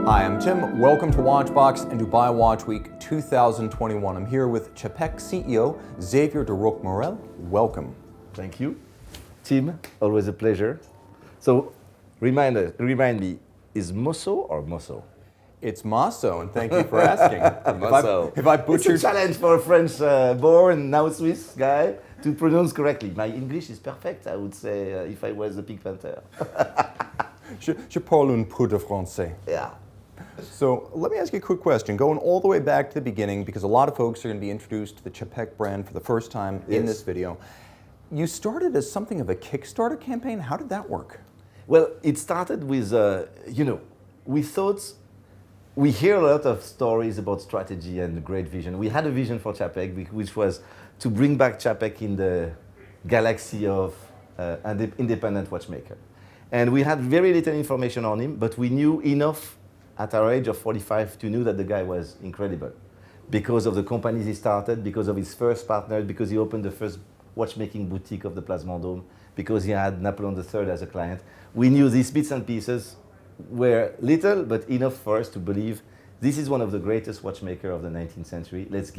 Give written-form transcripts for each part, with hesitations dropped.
Hi, I'm Tim. Welcome to Watchbox and Dubai Watch Week 2021. I'm here with Czapek CEO Xavier de Roquemaurel. Welcome. Thank you. Tim, always a pleasure. So, remind me, is Mosso or Mosso? It's Mosso, and thank you for asking. Mosso. If I butchered... It's a challenge for a French born, now Swiss guy to pronounce correctly. My English is perfect, I would say, if I was a Pink Panther. Je parle un peu de français. Yeah. So let me ask you a quick question, going all the way back to the beginning, because a lot of folks are going to be introduced to the Czapek brand for the first time in this video. You started as something of a Kickstarter campaign. How did that work? Well, it started with, we thought, we hear a lot of stories about strategy and great vision. We had a vision for Czapek, which was to bring back Czapek in the galaxy of an independent watchmaker. And we had very little information on him, but we knew enough at our age of 45 to know that the guy was incredible because of the companies he started, because of his first partner, because he opened the first watchmaking boutique of the Place Vendôme, because he had Napoleon III as a client. We knew these bits and pieces were little, but enough for us to believe this is one of the greatest watchmakers of the 19th century. Let's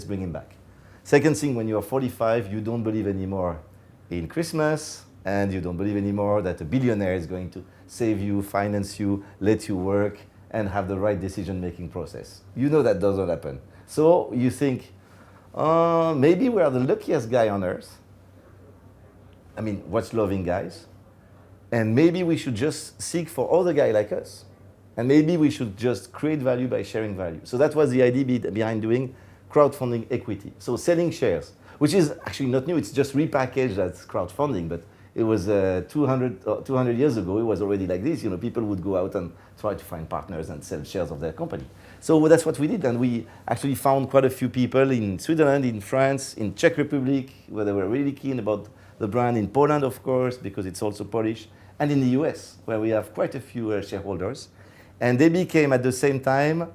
bring him back. Second thing, when you're 45, you don't believe anymore in Christmas, and you don't believe anymore that a billionaire is going to save you, finance you, let you work, and have the right decision-making process. You know that doesn't happen. So you think, maybe we are the luckiest guy on earth. I mean, watch-loving guys. And maybe we should just seek for other guys like us. And maybe we should just create value by sharing value. So that was the idea behind doing crowdfunding equity. So selling shares, which is actually not new. It's just repackaged as crowdfunding. But it was 200 years ago, it was already like this. You know, people would go out and try to find partners and sell shares of their company. So that's what we did. And we actually found quite a few people in Switzerland, in France, in Czech Republic, where they were really keen about the brand, in Poland, of course, because it's also Polish, and in the US, where we have quite a few shareholders. And they became, at the same time,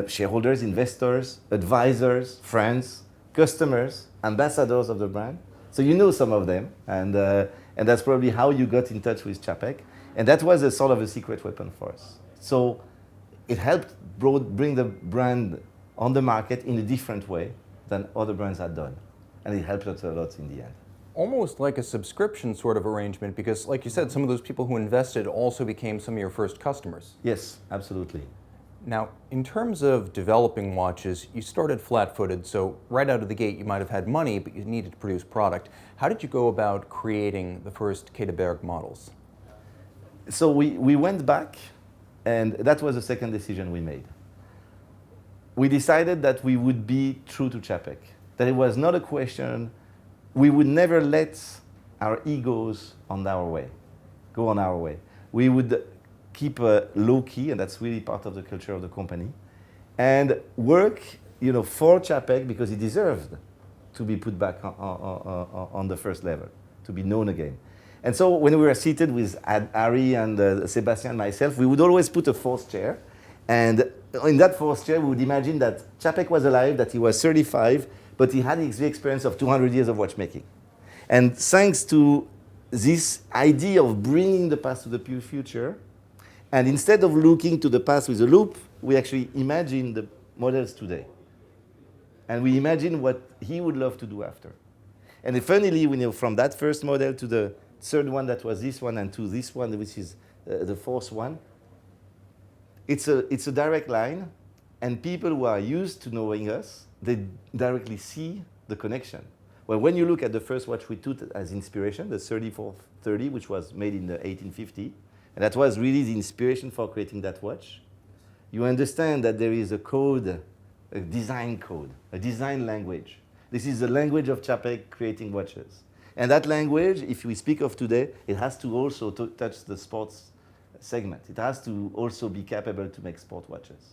shareholders, investors, advisors, friends, customers, ambassadors of the brand. So you know some of them, and that's probably how you got in touch with Czapek. And that was a sort of a secret weapon for us. So it helped bring the brand on the market in a different way than other brands had done. And it helped us a lot in the end. Almost like a subscription sort of arrangement, because like you said, some of those people who invested also became some of your first customers. Yes, absolutely. Now, in terms of developing watches, you started flat-footed, so right out of the gate you might have had money, but you needed to produce product. How did you go about creating the first Quai de Berg models? So we went back, and that was the second decision we made. We decided that we would be true to Czapek, that it was not a question, we would never let our egos go on our way. We would keep low key, and that's really part of the culture of the company, and work, for Czapek because he deserved to be put back on the first level, to be known again. And so when we were seated with Harry and Sebastian and myself, we would always put a fourth chair, and in that fourth chair, we would imagine that Czapek was alive, that he was 35, but he had the experience of 200 years of watchmaking. And thanks to this idea of bringing the past to the future, and instead of looking to the past with a loop, we actually imagine the models today. And we imagine what he would love to do after. And funnily, from that first model to the third one that was this one, and to this one, which is the fourth one, it's a direct line, and people who are used to knowing us, they directly see the connection. Well, when you look at the first watch we took as inspiration, the 3430, which was made in the 1850, and that was really the inspiration for creating that watch, you understand that there is a code, a design code, a design language. This is the language of Czapek creating watches. And that language, if we speak of today, it has to also touch the sports segment. It has to also be capable to make sport watches.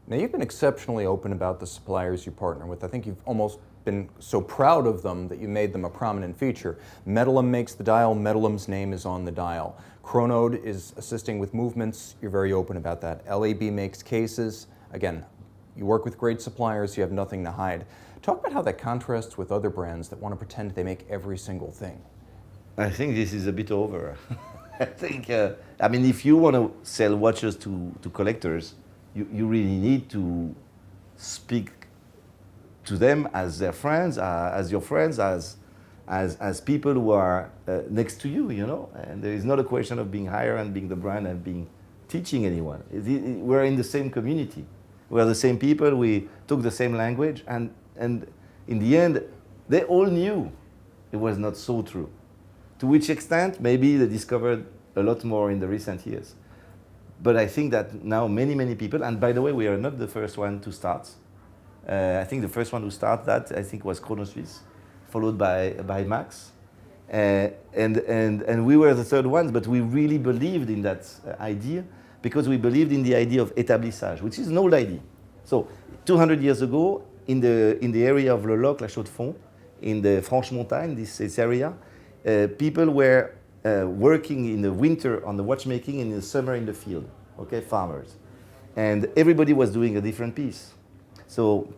Now, you've been exceptionally open about the suppliers you partner with. I think you've almost been so proud of them that you made them a prominent feature. Medalum makes the dial. Medalum's name is on the dial. Chronode is assisting with movements. You're very open about that. LAB makes cases. Again, you work with great suppliers. You have nothing to hide. Talk about how that contrasts with other brands that want to pretend they make every single thing. I think this is a bit over. I think, I mean, if you want to sell watches to collectors, you really need to speak to them as their friends, as your friends, as people who are next to you, you know. And there is not a question of being higher and being the brand and being teaching anyone. We're in the same community. We're the same people. We talk the same language, and in the end, they all knew it was not so true. To which extent, maybe they discovered a lot more in the recent years. But I think that now many people, and by the way, we are not the first one to start. I think the first one who started that, I think, was Chrono Suisse, followed by Max. And we were the third ones, but we really believed in that idea because we believed in the idea of établissage, which is an old idea. So 200 years ago, in the area of Le Loc, La Chaux-de-Fonds, in the Franche-Montagne, this area, people were working in the winter on the watchmaking and in the summer in the field, okay, farmers. And everybody was doing a different piece. So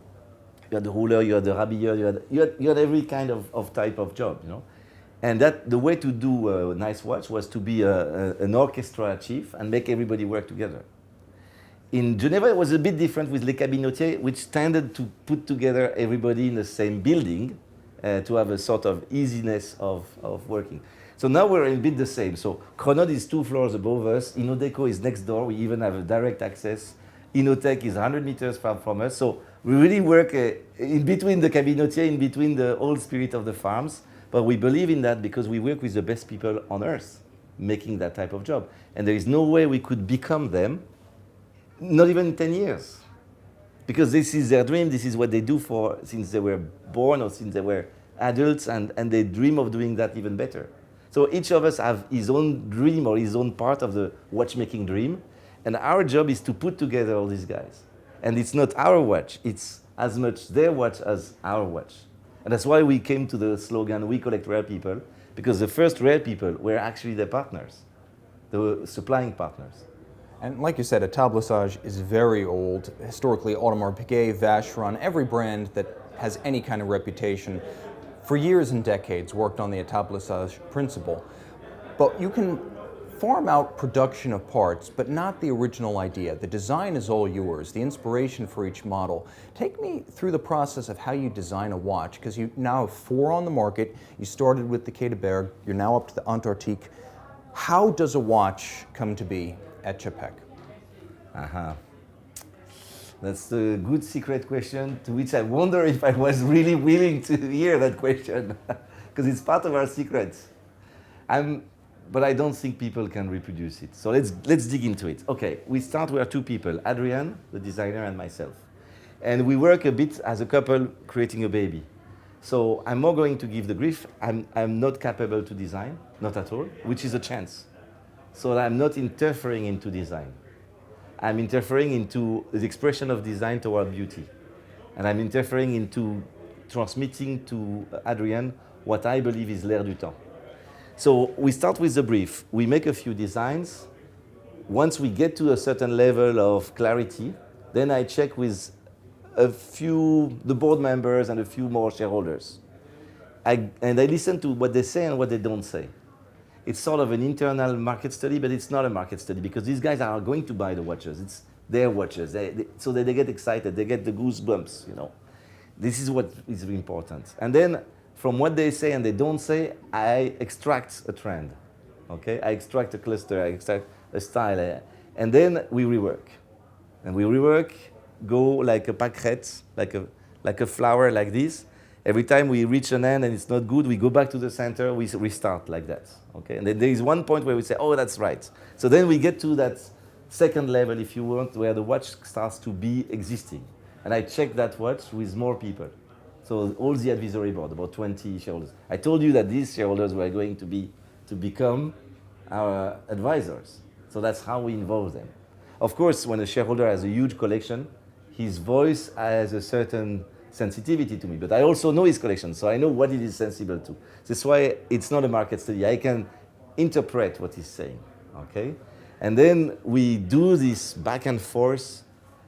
you had the ruler, you had the rabilleur, you had every kind of type of job, you know. And that the way to do a nice watch was to be an orchestra chief and make everybody work together. In Geneva, it was a bit different with Les Cabinotiers, which tended to put together everybody in the same building to have a sort of easiness of working. So now we're a bit the same. So Chronod is 2 floors above us. Inodeco is next door. We even have a direct access. Inotech is 100 meters from us. So we really work in between the Cabinotier, in between the old spirit of the farms. But we believe in that because we work with the best people on earth making that type of job. And there is no way we could become them, not even in 10 years. Because this is their dream, this is what they do for since they were born or since they were adults, and they dream of doing that even better. So each of us have his own dream or his own part of the watchmaking dream, and our job is to put together all these guys. And it's not our watch, it's as much their watch as our watch. And that's why we came to the slogan, we collect rare people, because the first rare people were actually the partners, the supplying partners. And like you said, établissage is very old. Historically, Audemars Piguet, Vacheron, every brand that has any kind of reputation, for years and decades worked on the établissage principle. But you can farm out production of parts, but not the original idea. The design is all yours, the inspiration for each model. Take me through the process of how you design a watch, because you now have 4 on the market. You started with the Quai de Berg, you're now up to the Antarctique. How does a watch come to be at Czapek? That's a good secret question to which I wonder if I was really willing to hear that question, because it's part of our secrets. But I don't think people can reproduce it. So let's dig into it. Okay, we are 2 people, Adrian, the designer, and myself. And we work a bit as a couple creating a baby. So I'm more going to give the brief. I'm not capable to design, not at all, which is a chance. So I'm not interfering into design. I'm interfering into the expression of design toward beauty. And I'm interfering into transmitting to Adrian what I believe is l'air du temps. So we start with the brief. We make a few designs. Once we get to a certain level of clarity, then I check with the board members and a few more shareholders. And I listen to what they say and what they don't say. It's sort of an internal market study, but it's not a market study because these guys are going to buy the watches. It's their watches. So they get excited. They get the goosebumps, you know. This is what is important. And then from what they say and they don't say, I extract a trend. Okay? I extract a cluster. I extract a style. And then we rework. And we rework, go like a pâquerette, like a flower like this. Every time we reach an end and it's not good, we go back to the center, we restart like that. Okay? And then there is one point where we say, oh, that's right. So then we get to that second level, if you want, where the watch starts to be existing. And I check that watch with more people. So all the advisory board, about 20 shareholders. I told you that these shareholders were going to become our advisors. So that's how we involve them. Of course, when a shareholder has a huge collection, his voice has a certain sensitivity to me, but I also know his collection, so I know what it is sensible to. That's why it's not a market study. I can interpret what he's saying, okay? And then we do this back and forth,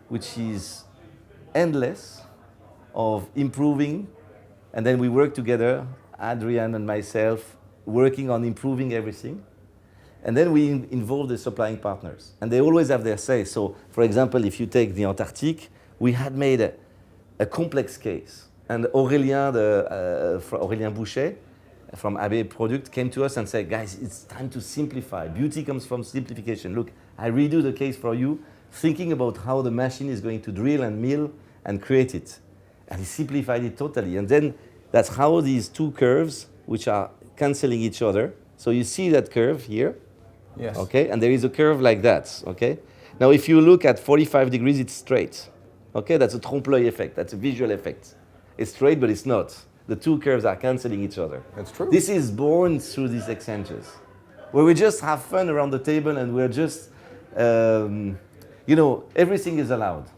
which is endless, of improving, and then we work together, Adrian and myself, working on improving everything. And then we involve the supplying partners. And they always have their say. So, for example, if you take the Antarctic, we had made a complex case. And Aurélien Boucher from AB Product came to us and said, guys, it's time to simplify. Beauty comes from simplification. Look, I redo the case for you, thinking about how the machine is going to drill and mill and create it. And he simplified it totally. And then that's how these two curves, which are canceling each other. So you see that curve here. Yes. Okay, and there is a curve like that. Okay. Now, if you look at 45 degrees, it's straight. Okay, that's a trompe-l'œil effect. That's a visual effect. It's straight, but it's not. The two curves are canceling each other. That's true. This is born through these exchanges, where we just have fun around the table and we're just, everything is allowed.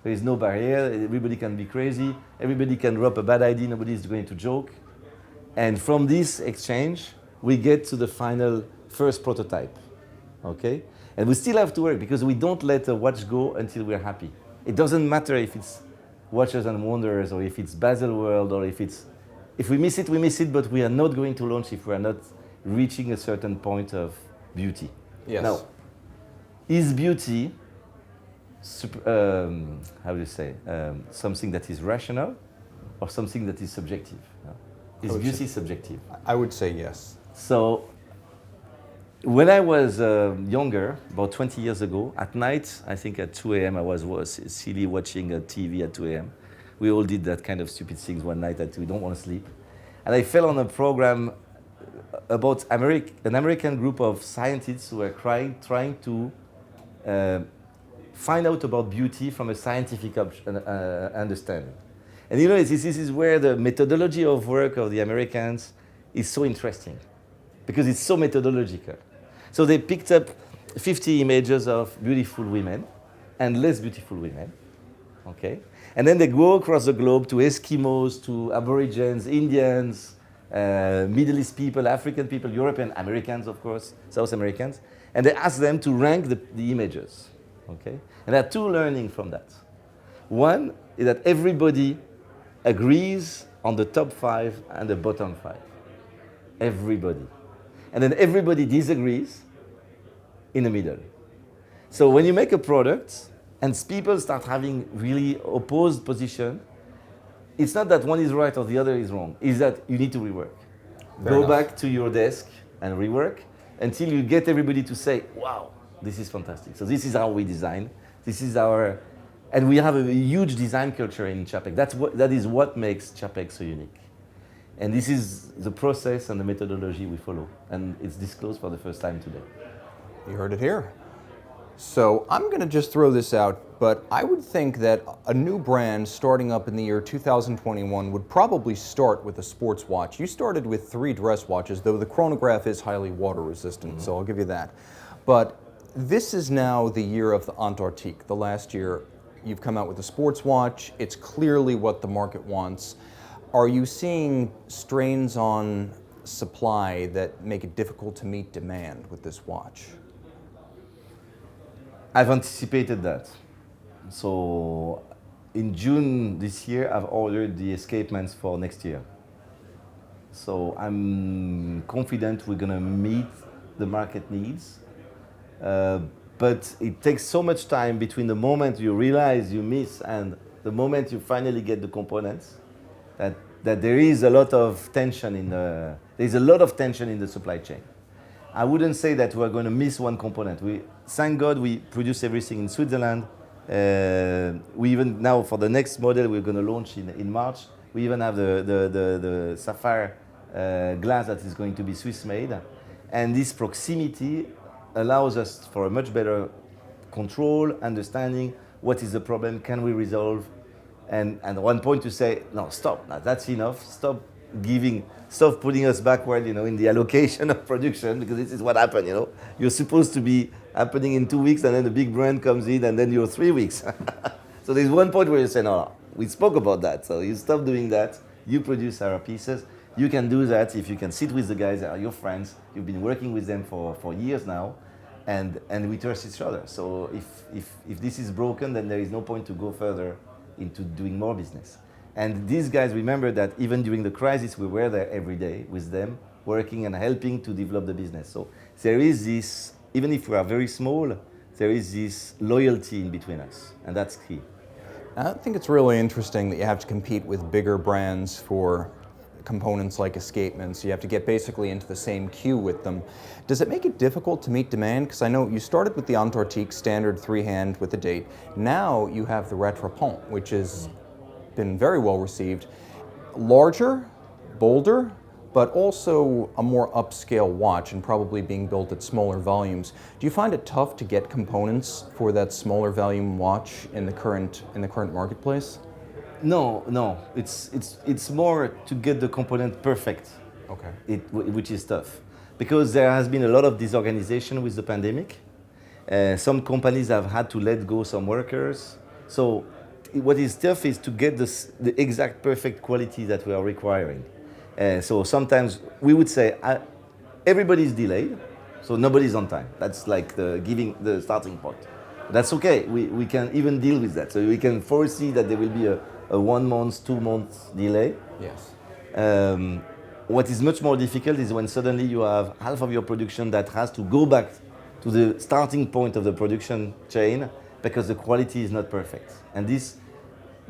There is no barrier. Everybody can be crazy. Everybody can drop a bad idea. Nobody is going to joke. And from this exchange, we get to the final first prototype. Okay? And we still have to work because we don't let a watch go until we're happy. It doesn't matter if it's Watches and Wonders or if it's Baselworld or if we miss it, we miss it, but we are not going to launch if we are not reaching a certain point of beauty. Yes. Now, is beauty, something that is rational or something that is subjective? Is beauty subjective? I would say yes. So, when I was younger, about 20 years ago, at night, I think at 2 a.m., I was silly watching a TV at 2 a.m. We all did that kind of stupid things one night that we don't want to sleep. And I fell on a program about an American group of scientists who were trying to find out about beauty from a scientific understanding. And this is where the methodology of work of the Americans is so interesting, because it's so methodological. So they picked up 50 images of beautiful women and less beautiful women, okay? And then they go across the globe to Eskimos, to Aborigines, Indians, Middle East people, African people, European, Americans, of course, South Americans, and they ask them to rank the images, okay? And there are two learnings from that. One is that everybody agrees on the top 5 and the bottom 5. Everybody. And then everybody disagrees in the middle. So when you make a product and people start having really opposed position, it's not that one is right or the other is wrong. It's that you need to rework. Go back to your desk and rework until you get everybody to say, wow, this is fantastic. So this is how we design. This is our, and we have a huge design culture in Czapek. That is what makes Czapek so unique. And this is the process and the methodology we follow. And it's disclosed for the first time today. You heard it here. So I'm going to just throw this out, but I would think that a new brand starting up in the year 2021 would probably start with a sports watch. You started with 3 dress watches, though the chronograph is highly water resistant, so I'll give you that. But this is now the year of the Antarctique. The last year you've come out with a sports watch. It's clearly what the market wants. Are you seeing strains on supply that make it difficult to meet demand with this watch? I've anticipated that. So in June this year, I've ordered the escapements for next year. So I'm confident we're going to meet the market needs. But it takes so much time between the moment you realize you miss and the moment you finally get the components that there is a lot of tension in the supply chain. I wouldn't say that we're going to miss one component. Thank God we produce everything in Switzerland. We even now for the next model we're going to launch in March. We even have the sapphire glass that is going to be Swiss made, and this proximity allows us for a much better control, understanding what is the problem, can we resolve, and at one point to say no, stop, now that's enough, stop putting us backward, in the allocation of production, because this is what happened, You're supposed to be happening in 2 weeks, and then the big brand comes in, and then you're 3 weeks. So there's one point where you say, no, we spoke about that, so you stop doing that, you produce our pieces. You can do that if you can sit with the guys that are your friends, you've been working with them for years now, and we trust each other. So if this is broken, then there is no point to go further into doing more business. And these guys, remember that even during the crisis, we were there every day with them, working and helping to develop the business. So there is this, even if we are very small, there is this loyalty in between us, and that's key. I think it's really interesting that you have to compete with bigger brands for components like escapements. You have to get basically into the same queue with them. Does it make it difficult to meet demand? Because I know you started with the Antarctique standard 3-hand with a date. Now you have the redefine, which has been very well received. Larger, bolder, but also a more upscale watch and probably being built at smaller volumes. Do you find it tough to get components for that smaller volume watch in the current marketplace? No. It's more to get the component perfect. Okay. Which is tough, because there has been a lot of disorganization with the pandemic. Some companies have had to let go some workers. So what is tough is to get the exact perfect quality that we are requiring. So sometimes we would say everybody's delayed, so nobody's on time. That's like the starting point. That's okay. We can even deal with that. So we can foresee that there will be a 1 month, 2 months delay. Yes. What is much more difficult is when suddenly you have half of your production that has to go back to the starting point of the production chain because the quality is not perfect. And this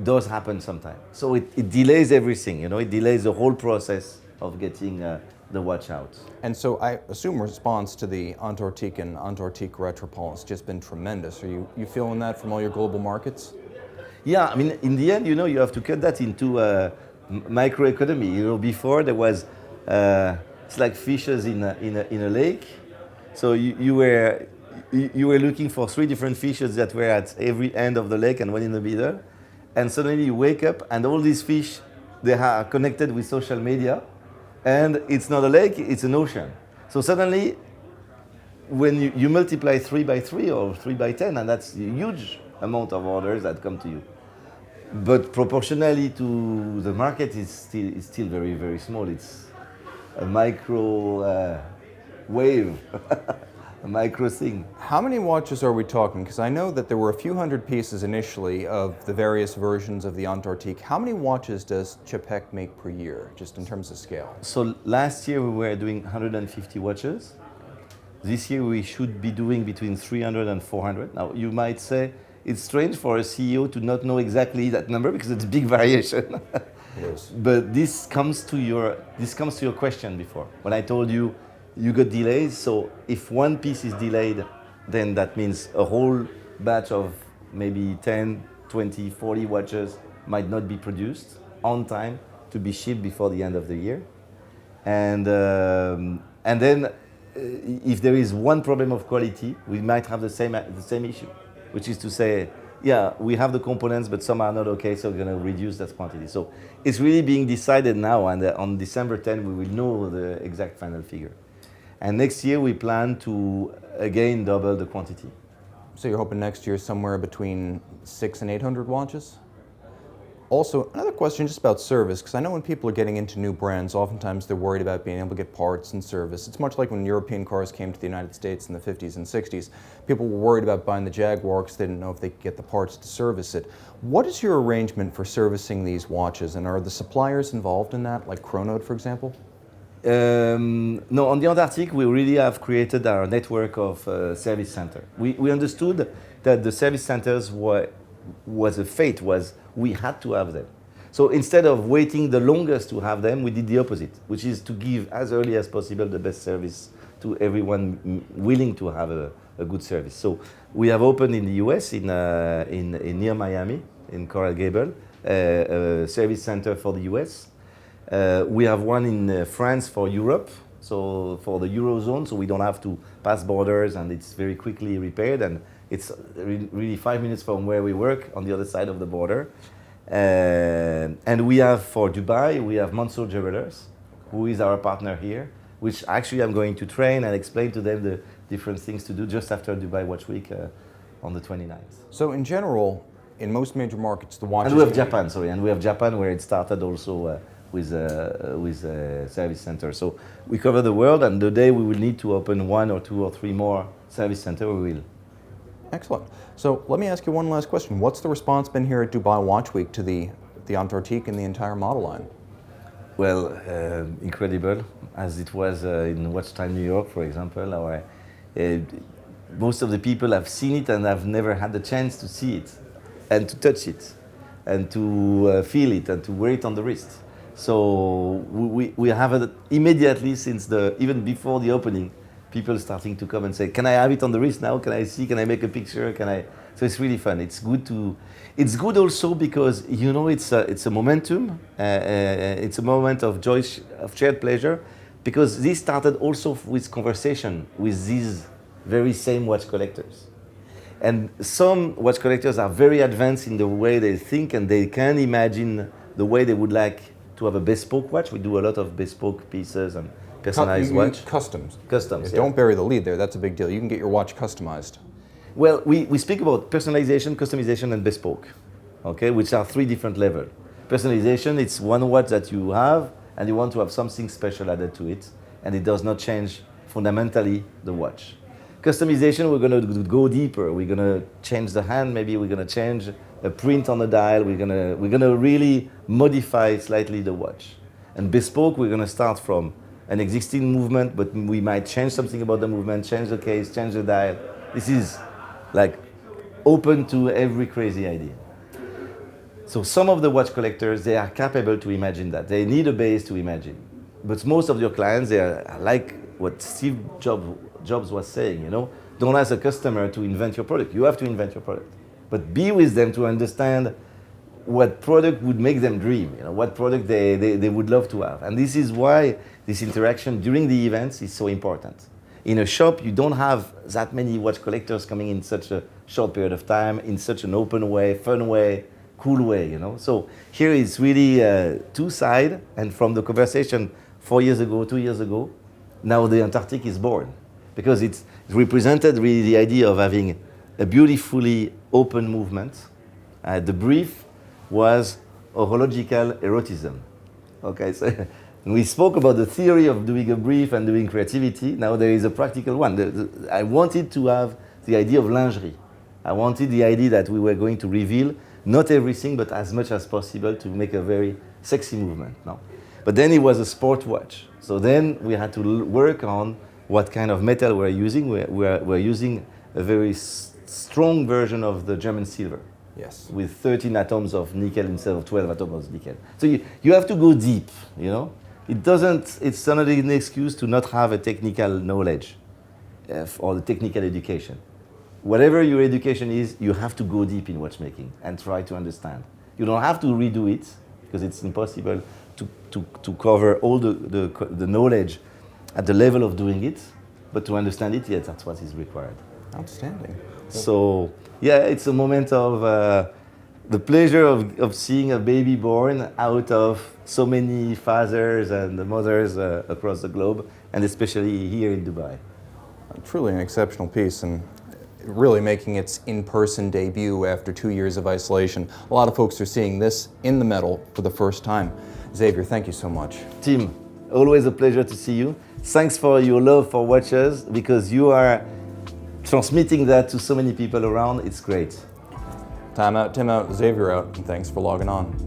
does happen sometimes. So it delays everything, it delays the whole process of getting the watch out. And so I assume response to the Antarctique and Antarctique Retropole has just been tremendous. Are you feeling that from all your global markets? Yeah, I mean, in the end, you have to cut that into microeconomy. Before there was, it's like fishes in a lake. So you were looking for 3 different fishes that were at every end of the lake and one in the middle. And suddenly you wake up and all these fish, they are connected with social media. And it's not a lake, it's an ocean. So suddenly, when you multiply 3 by 3 or 3 by 10, and that's a huge amount of orders that come to you. But proportionally to the market, it's still very, very small. It's a micro wave, a micro thing. How many watches are we talking? Because I know that there were a few hundred pieces initially of the various versions of the Antarctique. How many watches does Czapek make per year, just in terms of scale? So last year we were doing 150 watches. This year we should be doing between 300 and 400. Now you might say it's strange for a CEO to not know exactly that number because it's a big variation. Yes. But this comes to your question before. When I told you got delays, so if one piece is delayed, then that means a whole batch of maybe 10, 20, 40 watches might not be produced on time to be shipped before the end of the year. And then if there is one problem of quality, we might have the same issue, which is to say, yeah, we have the components, but some are not okay, so we're going to reduce that quantity. So it's really being decided now, and on December 10, we will know the exact final figure. And next year, we plan to, again, double the quantity. So you're hoping next year somewhere between 600 and 800 watches? Also, another question just about service, because I know when people are getting into new brands, oftentimes they're worried about being able to get parts and service. It's much like when European cars came to the United States in the 50s and 60s. People were worried about buying the Jaguar because they didn't know if they could get the parts to service it. What is your arrangement for servicing these watches, and are the suppliers involved in that, like Chronode, for example? No, on the Antarctique, we really have created our network of service center. We understood that the service centers was a fate, we had to have them. So instead of waiting the longest to have them, we did the opposite, which is to give as early as possible the best service to everyone willing to have a good service. So we have opened in the US, in near Miami, in Coral Gable, a service center for the US. We have one in France for Europe, so for the Eurozone, so we don't have to pass borders, and it's very quickly repaired, and it's really 5 minutes from where we work on the other side of the border. And we have for Dubai, we have Mosso Jewelers, who is our partner here, which actually I'm going to train and explain to them the different things to do just after Dubai Watch Week on the 29th. So in general, in most major markets, the watches... And we have Japan, and we have Japan where it started also with a service center. So we cover the world, and the day we will need to open 1 or 2 or 3 more service centers, we will. Excellent. So let me ask you one last question. What's the response been here at Dubai Watch Week to the Antarctique and the entire model line? Well, incredible, as it was in Watch Time New York, for example. Most of the people have seen it and have never had the chance to see it and to touch it and to feel it and to wear it on the wrist. So we have it immediately even before the opening, people starting to come and say, can I have it on the wrist now? Can I see? Can I make a picture? So it's really fun. It's good also because, you know, it's a momentum. It's a moment of joy, of shared pleasure, because this started also with conversation with these very same watch collectors. And some watch collectors are very advanced in the way they think, and they can imagine the way they would like to have a bespoke watch. We do a lot of bespoke pieces and personalized watch. Customs. Customs, Don't bury the lead there. That's a big deal. You can get your watch customized. Well, we speak about personalization, customization, and bespoke, okay, which are three different levels. Personalization, it's one watch that you have, and you want to have something special added to it, and it does not change fundamentally the watch. Customization, we're going to go deeper. We're going to change the hand, maybe we're going to change a print on the dial. We're going to really modify slightly the watch. And bespoke, we're going to start from an existing movement, but we might change something about the movement, change the case, change the dial. This is like open to every crazy idea. So some of the watch collectors, they are capable to imagine that. They need a base to imagine. But most of your clients, they are like what Steve Jobs was saying, you know, don't ask a customer to invent your product. You have to invent your product. But be with them to understand what product would make them dream, you know, what product they would love to have. And this is why this interaction during the events is so important. In a shop, you don't have that many watch collectors coming in such a short period of time, in such an open way, fun way, cool way, you know. So here it's really two sides, and from the conversation 4 years ago, 2 years ago, now the Antarctic is born. Because it represented really the idea of having a beautifully open movement. The brief was horological erotism. Okay, so we spoke about the theory of doing a brief and doing creativity. Now there is a practical one. I wanted to have the idea of lingerie. I wanted the idea that we were going to reveal not everything, but as much as possible to make a very sexy movement. No? But then it was a sport watch. So then we had to work on what kind of metal we're using. We're using a very strong version of the German silver. Yes. With 13 atoms of nickel instead of 12 atoms of nickel. So you have to go deep, you know. It's not an excuse to not have a technical knowledge or the technical education. Whatever your education is, you have to go deep in watchmaking and try to understand. You don't have to redo it, because it's impossible to cover all the knowledge at the level of doing it, but to understand it, yes, that's what is required. Outstanding. So, yeah, it's a moment of the pleasure of seeing a baby born out of so many fathers and mothers across the globe, and especially here in Dubai. Truly an exceptional piece, and really making its in-person debut after 2 years of isolation. A lot of folks are seeing this in the metal for the first time. Xavier, thank you so much. Tim, always a pleasure to see you. Thanks for your love for watches, because you are transmitting that to so many people around. It's great. Time out, Tim out, Xavier out, and thanks for logging on.